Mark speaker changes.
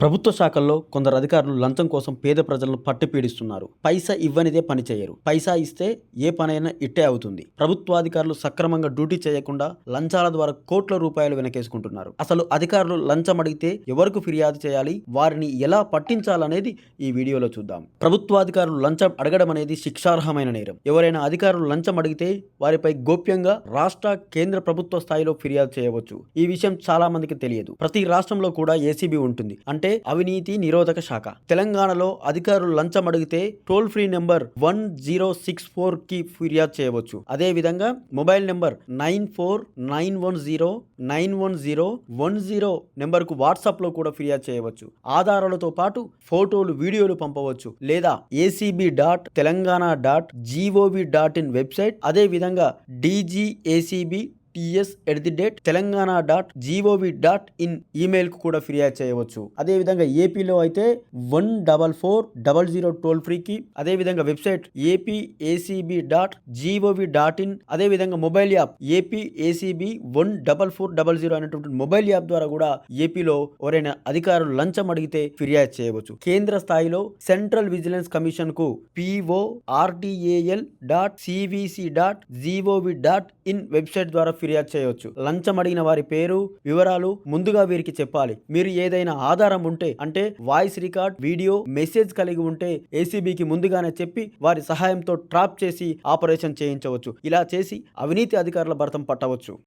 Speaker 1: ప్రభుత్వ శాఖల్లో కొందరు అధికారులు లంచం కోసం పేద ప్రజలను పట్టిపీడిస్తున్నారు. పైసా ఇవ్వనిదే పని చేయరు. పైసా ఇస్తే ఏ పనైనా ఇట్టే అవుతుంది. ప్రభుత్వాధికారులు సక్రమంగా డ్యూటీ చేయకుండా లంచాల ద్వారా కోట్ల రూపాయలు వెనకేసుకుంటున్నారు. అసలు అధికారులు లంచం అడిగితే ఎవరికి ఫిర్యాదు చేయాలి, వారిని ఎలా పట్టించాలనేది ఈ వీడియోలో చూద్దాం. ప్రభుత్వాధికారులు లంచం అడగడం అనేది శిక్షార్హమైన నేరం. ఎవరైనా అధికారులు లంచం అడిగితే వారిపై గోప్యంగా రాష్ట్ర, కేంద్ర ప్రభుత్వ స్థాయిలో ఫిర్యాదు చేయవచ్చు. ఈ విషయం చాలా మందికి తెలియదు. ప్రతి రాష్ట్రంలో కూడా ఏసీబీ ఉంటుంది, అంటే అవినీతి నిరోధక శాఖ. తెలంగాణలో అధికారులు లంచం అడిగితే టోల్ ఫ్రీ నెంబర్ 1064 కి ఫిర్యాదు చేయవచ్చు. అదే విధంగా మొబైల్ నెంబర్ 9491091010 నెంబర్ కు వాట్సాప్ లో కూడా ఫిర్యాదు చేయవచ్చు. ఆధారాలతో పాటు ఫోటోలు, వీడియోలు పంపవచ్చు. లేదా acb.telangana.gov.in వెబ్సైట్, అదే విధంగా dgacbts@telangana.gov.in ఈమెయిల్ కు కూడా ఫిర్యాదు చేయవచ్చు. అదే విధంగా ఏపీలో అయితే 14400 టోల్ ఫ్రీకి, అదే విధంగా వెబ్సైట్ apacb.gov.in, అదే విధంగా మొబైల్ యాప్ APACB 14400 అనేటువంటి మొబైల్ యాప్ ద్వారా కూడా ఏపీలో ఎవరైనా అధికారులు లంచం అడిగితే ఫిర్యాదు చేయవచ్చు. కేంద్ర స్థాయిలో సెంట్రల్ విజిలెన్స్ కమిషన్ కు PORTAL.cvc.gov.in వెబ్సైట్ ద్వారా ఫిర్యాదు చేయవచ్చు. లంచం అడిగిన వారి పేరు, వివరాలు ముందుగా వీరికి చెప్పాలి. మీరు ఏదైనా ఆధారం ఉంటే, అంటే వాయిస్ రికార్డ్, వీడియో, మెసేజ్ కలిగి ఉంటే ఏసీబీకి ముందుగానే చెప్పి వారి సహాయంతో ట్రాప్ చేసి ఆపరేషన్ చేయించవచ్చు. ఇలా చేసి అవినీతి అధికారుల భరతం పట్టవచ్చు.